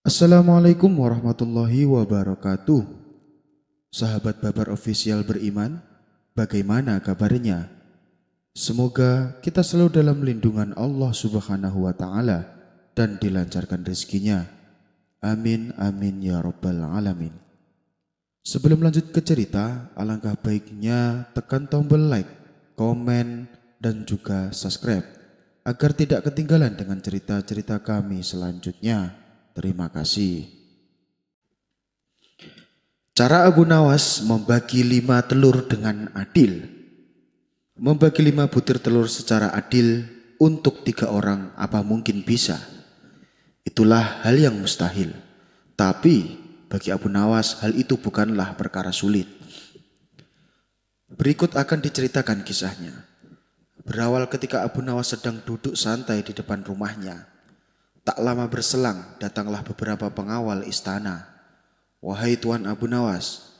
Assalamualaikum warahmatullahi wabarakatuh. Sahabat Babar Official beriman, bagaimana kabarnya? Semoga kita selalu dalam lindungan Allah Subhanahu wa Ta'ala dan dilancarkan rezekinya. Amin, amin ya Rabbal Alamin. Sebelum lanjut ke cerita, alangkah baiknya tekan tombol like, komen, dan juga subscribe agar tidak ketinggalan dengan cerita-cerita kami selanjutnya. Terima kasih. Cara Abu Nawas membagi 5 telur dengan adil. Membagi 5 butir telur secara adil untuk 3 orang apa mungkin bisa? Itulah hal yang mustahil. Tapi bagi Abu Nawas hal itu bukanlah perkara sulit. Berikut akan diceritakan kisahnya. Berawal ketika Abu Nawas sedang duduk santai di depan rumahnya. Tak lama berselang datanglah beberapa pengawal istana. "Wahai Tuan Abu Nawas,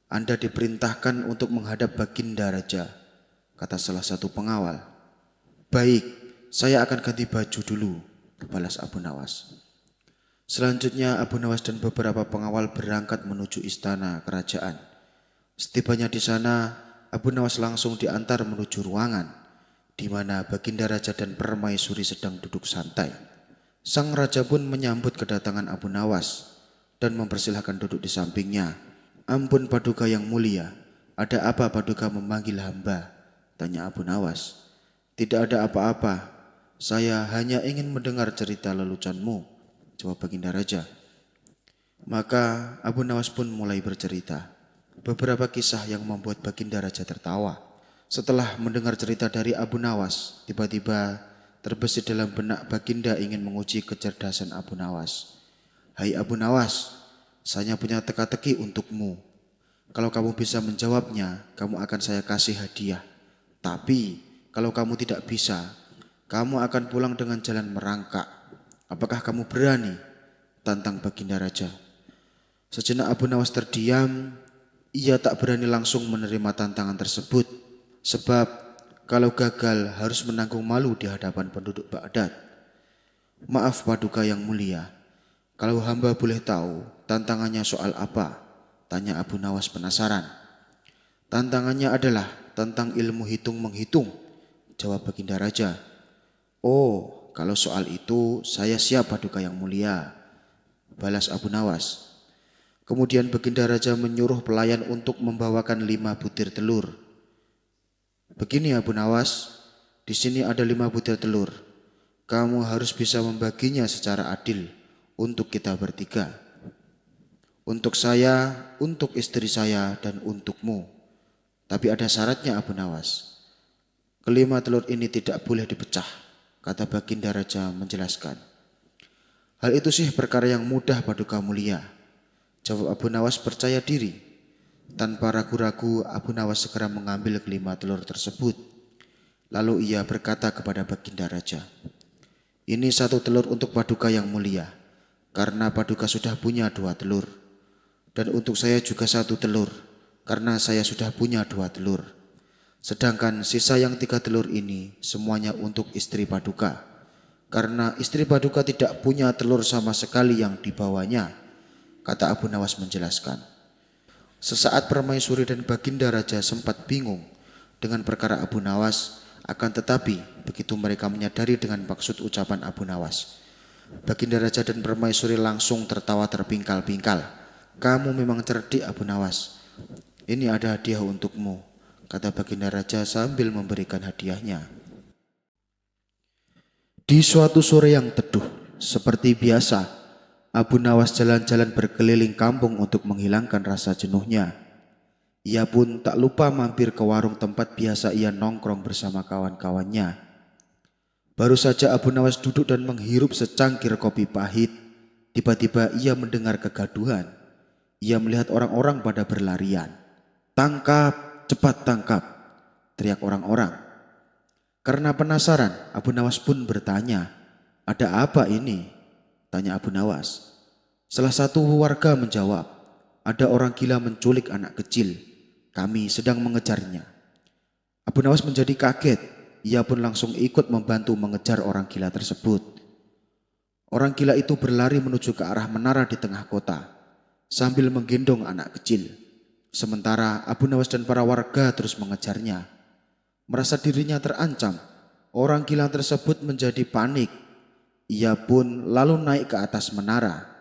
Anda diperintahkan untuk menghadap Baginda Raja," kata salah satu pengawal. "Baik, saya akan ganti baju dulu," balas Abu Nawas. Selanjutnya Abu Nawas dan beberapa pengawal berangkat menuju istana kerajaan. Setibanya di sana, Abu Nawas langsung diantar menuju ruangan di mana Baginda Raja dan Permaisuri sedang duduk santai. Sang raja pun menyambut kedatangan Abu Nawas dan mempersilahkan duduk di sampingnya. "Ampun Paduka yang mulia, ada apa Paduka memanggil hamba?" tanya Abu Nawas. "Tidak ada apa-apa, saya hanya ingin mendengar cerita leluconmu," jawab Baginda Raja. Maka Abu Nawas pun mulai bercerita beberapa kisah yang membuat Baginda Raja tertawa. Setelah mendengar cerita dari Abu Nawas, tiba-tiba terbesit dalam benak Baginda ingin menguji kecerdasan Abu Nawas. "Hai Abu Nawas, saya punya teka-teki untukmu. Kalau kamu bisa menjawabnya, kamu akan saya kasih hadiah. Tapi kalau kamu tidak bisa, kamu akan pulang dengan jalan merangkak. Apakah kamu berani?" tantang Baginda Raja. Sejenak Abu Nawas terdiam. Ia tak berani langsung menerima tantangan tersebut, sebab kalau gagal harus menanggung malu di hadapan penduduk Baghdad. "Maaf Paduka yang mulia, kalau hamba boleh tahu tantangannya soal apa?" tanya Abu Nawas penasaran. "Tantangannya adalah tentang ilmu hitung-menghitung," jawab Baginda Raja. "Oh, kalau soal itu saya siap Paduka yang mulia," balas Abu Nawas. Kemudian Baginda Raja menyuruh pelayan untuk membawakan 5 butir telur. "Begini Abu Nawas, di sini ada 5 butir telur. Kamu harus bisa membaginya secara adil untuk kita bertiga. Untuk saya, untuk istri saya, dan untukmu. Tapi ada syaratnya Abu Nawas. Kelima telur ini tidak boleh dipecah," kata Baginda Raja menjelaskan. "Hal itu sih perkara yang mudah Paduka mulia," jawab Abu Nawas percaya diri. Tanpa ragu-ragu Abu Nawas segera mengambil kelima telur tersebut. Lalu ia berkata kepada Baginda Raja, "Ini 1 telur untuk Paduka yang mulia, karena Paduka sudah punya 2 telur. Dan untuk saya juga 1 telur, karena saya sudah punya 2 telur. Sedangkan sisa yang 3 telur ini semuanya untuk istri Paduka, karena istri Paduka tidak punya telur sama sekali yang dibawanya," kata Abu Nawas menjelaskan. Sesaat Permaisuri dan Baginda Raja sempat bingung dengan perkara Abu Nawas, akan tetapi begitu mereka menyadari dengan maksud ucapan Abu Nawas, Baginda Raja dan Permaisuri langsung tertawa terpingkal-pingkal. "Kamu memang cerdik Abu Nawas. Ini ada hadiah untukmu," kata Baginda Raja sambil memberikan hadiahnya. Di suatu sore yang teduh, seperti biasa, Abu Nawas jalan-jalan berkeliling kampung untuk menghilangkan rasa jenuhnya. Ia pun tak lupa mampir ke warung tempat biasa ia nongkrong bersama kawan-kawannya. Baru saja Abu Nawas duduk dan menghirup secangkir kopi pahit, tiba-tiba ia mendengar kegaduhan. Ia melihat orang-orang pada berlarian. "Tangkap, cepat tangkap!" teriak orang-orang. Karena penasaran, Abu Nawas pun bertanya, "Ada apa ini?" tanya Abu Nawas. Salah satu warga menjawab, "Ada orang gila menculik anak kecil. Kami sedang mengejarnya." Abu Nawas menjadi kaget. Ia pun langsung ikut membantu mengejar orang gila tersebut. Orang gila itu berlari menuju ke arah menara di tengah kota sambil menggendong anak kecil. Sementara Abu Nawas dan para warga terus mengejarnya. Merasa dirinya terancam, orang gila tersebut menjadi panik. Ia pun lalu naik ke atas menara.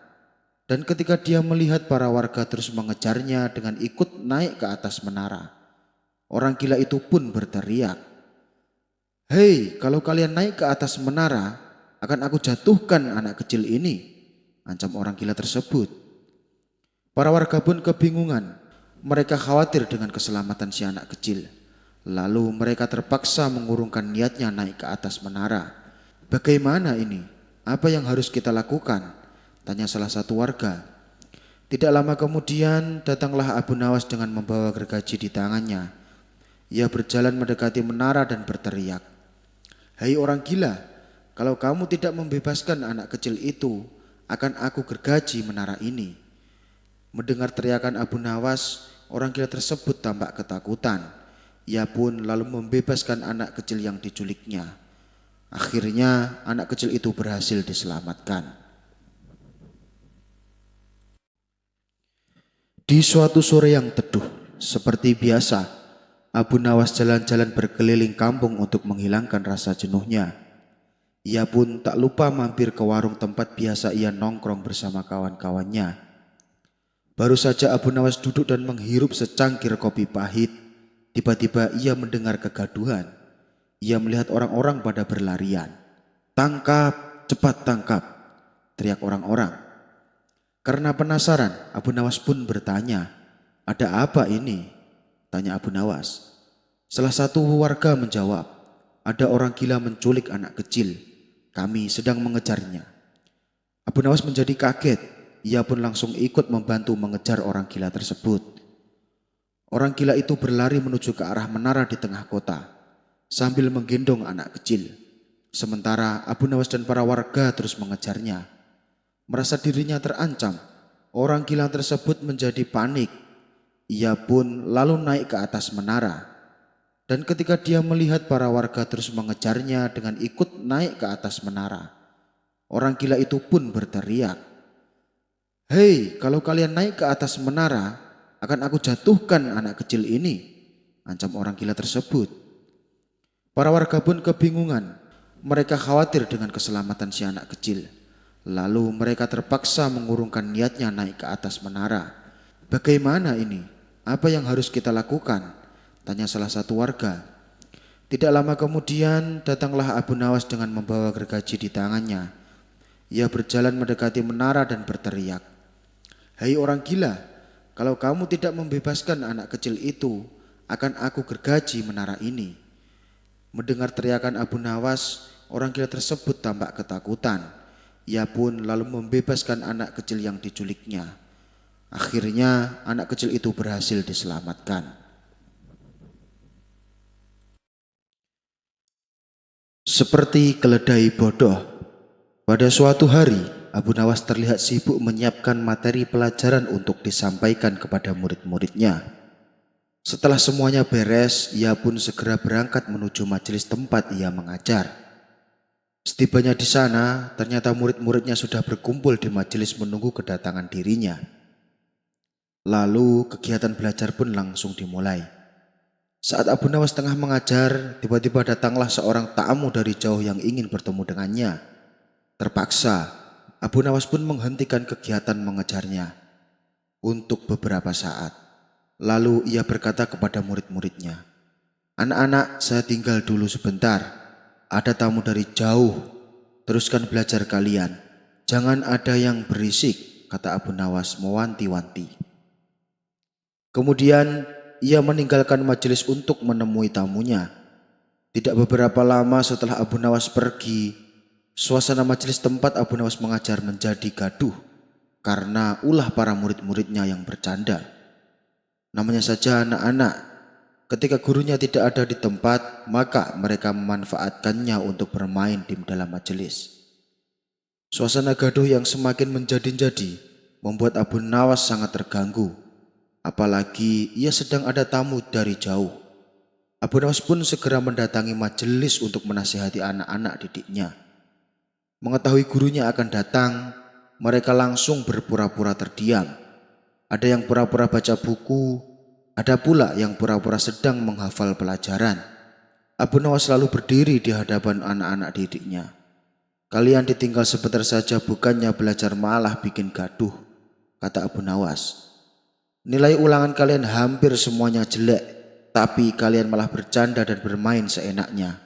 Dan ketika dia melihat para warga terus mengejarnya dengan ikut naik ke atas menara, orang gila itu pun berteriak, "Hei, kalau kalian naik ke atas menara, akan aku jatuhkan anak kecil ini," ancam orang gila tersebut. Para warga pun kebingungan. Mereka khawatir dengan keselamatan si anak kecil. Lalu mereka terpaksa mengurungkan niatnya naik ke atas menara. "Bagaimana ini? Apa yang harus kita lakukan?" tanya salah satu warga. Tidak lama kemudian datanglah Abu Nawas dengan membawa gergaji di tangannya. Ia berjalan mendekati menara dan berteriak, "Hai orang gila, kalau kamu tidak membebaskan anak kecil itu, akan aku gergaji menara ini." Mendengar teriakan Abu Nawas, orang gila tersebut tampak ketakutan. Ia pun lalu membebaskan anak kecil yang diculiknya. Akhirnya anak kecil itu berhasil diselamatkan. Di suatu sore yang teduh, seperti biasa, Abu Nawas jalan-jalan berkeliling kampung untuk menghilangkan rasa jenuhnya. Ia pun tak lupa mampir ke warung tempat biasa ia nongkrong bersama kawan-kawannya. Baru saja Abu Nawas duduk dan menghirup secangkir kopi pahit, tiba-tiba ia mendengar kegaduhan. Ia melihat orang-orang pada berlarian. "Tangkap, cepat tangkap!" teriak orang-orang. Karena penasaran, Abu Nawas pun bertanya, "Ada apa ini?" tanya Abu Nawas. Salah satu warga menjawab, "Ada orang gila menculik anak kecil. Kami sedang mengejarnya." Abu Nawas menjadi kaget. Ia pun langsung ikut membantu mengejar orang gila tersebut. Orang gila itu berlari menuju ke arah menara di tengah kota sambil menggendong anak kecil. Sementara Abu Nawas dan para warga terus mengejarnya. Merasa dirinya terancam, orang gila tersebut menjadi panik. Ia pun lalu naik ke atas menara. Dan ketika dia melihat para warga terus mengejarnya dengan ikut naik ke atas menara, orang gila itu pun berteriak, "Hei, kalau kalian naik ke atas menara, akan aku jatuhkan anak kecil ini," ancam orang gila tersebut. Para warga pun kebingungan. Mereka khawatir dengan keselamatan si anak kecil. Lalu mereka terpaksa mengurungkan niatnya naik ke atas menara. "Bagaimana ini? Apa yang harus kita lakukan?" tanya salah satu warga. Tidak lama kemudian datanglah Abu Nawas dengan membawa gergaji di tangannya. Ia berjalan mendekati menara dan berteriak, "Hai orang gila, kalau kamu tidak membebaskan anak kecil itu, akan aku gergaji menara ini." Mendengar teriakan Abu Nawas, orang gila tersebut tampak ketakutan. Ia pun lalu membebaskan anak kecil yang diculiknya. Akhirnya anak kecil itu berhasil diselamatkan. Seperti keledai bodoh, pada suatu hari Abu Nawas terlihat sibuk menyiapkan materi pelajaran untuk disampaikan kepada murid-muridnya. Setelah semuanya beres, ia pun segera berangkat menuju majelis tempat ia mengajar. Setibanya di sana, ternyata murid-muridnya sudah berkumpul di majelis menunggu kedatangan dirinya. Lalu kegiatan belajar pun langsung dimulai. Saat Abu Nawas tengah mengajar, tiba-tiba datanglah seorang tamu dari jauh yang ingin bertemu dengannya. Terpaksa, Abu Nawas pun menghentikan kegiatan mengejarnya untuk beberapa saat. Lalu ia berkata kepada murid-muridnya, "Anak-anak, saya tinggal dulu sebentar. Ada tamu dari jauh, teruskan belajar kalian. Jangan ada yang berisik," kata Abu Nawas mewanti-wanti. Kemudian ia meninggalkan majelis untuk menemui tamunya. Tidak beberapa lama setelah Abu Nawas pergi, suasana majelis tempat Abu Nawas mengajar menjadi gaduh karena ulah para murid-muridnya yang bercanda. Namanya saja anak-anak. Ketika gurunya tidak ada di tempat, maka mereka memanfaatkannya untuk bermain di dalam majelis. Suasana gaduh yang semakin menjadi-jadi membuat Abu Nawas sangat terganggu. Apalagi ia sedang ada tamu dari jauh. Abu Nawas pun segera mendatangi majelis untuk menasihati anak-anak didiknya. Mengetahui gurunya akan datang, mereka langsung berpura-pura terdiam. Ada yang pura-pura baca buku, ada pula yang pura-pura sedang menghafal pelajaran. Abu Nawas selalu berdiri di hadapan anak-anak didiknya. Kalian ditinggal sebentar saja bukannya belajar malah bikin gaduh, kata Abu Nawas. Nilai ulangan kalian hampir semuanya jelek, tapi kalian malah bercanda dan bermain seenaknya.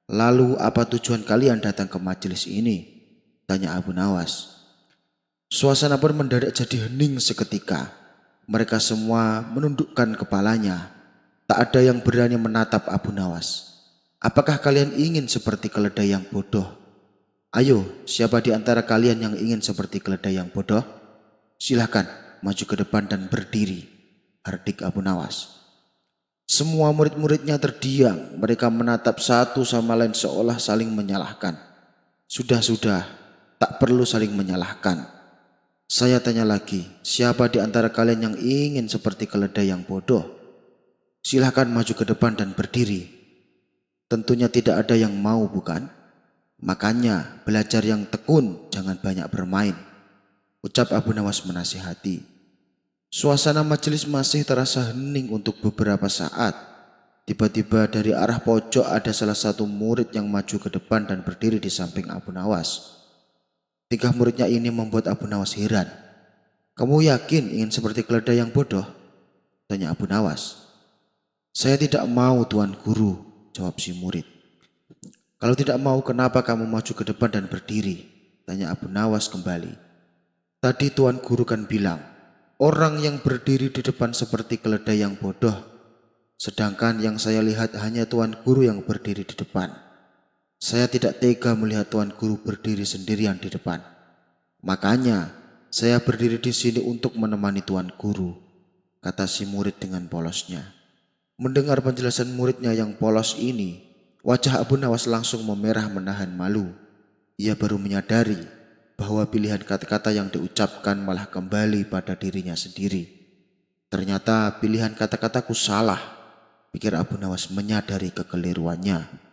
Lalu apa tujuan kalian datang ke majelis ini? Tanya Abu Nawas. Suasana pun mendadak jadi hening seketika. Mereka semua menundukkan kepalanya. Tak ada yang berani menatap Abu Nawas. Apakah kalian ingin seperti keledai yang bodoh? Ayo, siapa di antara kalian yang ingin seperti keledai yang bodoh? Silahkan maju ke depan dan berdiri, hardik Abu Nawas. Semua murid-muridnya terdiam, mereka menatap satu sama lain seolah saling menyalahkan. Sudah, tak perlu saling menyalahkan. Saya tanya lagi, siapa di antara kalian yang ingin seperti keledai yang bodoh? Silahkan maju ke depan dan berdiri. Tentunya tidak ada yang mau, bukan? Makanya belajar yang tekun, jangan banyak bermain, ucap Abu Nawas menasihati. Suasana majelis masih terasa hening untuk beberapa saat. Tiba-tiba dari arah pojok ada salah satu murid yang maju ke depan dan berdiri di samping Abu Nawas. Tingkah muridnya ini membuat Abu Nawas heran. Kamu yakin ingin seperti keledai yang bodoh? Tanya Abu Nawas. Saya tidak mau, Tuan Guru, jawab si murid. Kalau tidak mau, kenapa kamu maju ke depan dan berdiri? Tanya Abu Nawas kembali. Tadi Tuan Guru kan bilang, orang yang berdiri di depan seperti keledai yang bodoh. Sedangkan yang saya lihat hanya Tuan Guru yang berdiri di depan. Saya tidak tega melihat Tuan Guru berdiri sendirian di depan. Makanya saya berdiri di sini untuk menemani Tuan Guru, kata si murid dengan polosnya. Mendengar penjelasan muridnya yang polos ini, wajah Abu Nawas langsung memerah menahan malu. Ia baru menyadari bahwa pilihan kata-kata yang diucapkan malah kembali pada dirinya sendiri. Ternyata pilihan kata-kataku salah, pikir Abu Nawas menyadari kekeliruannya.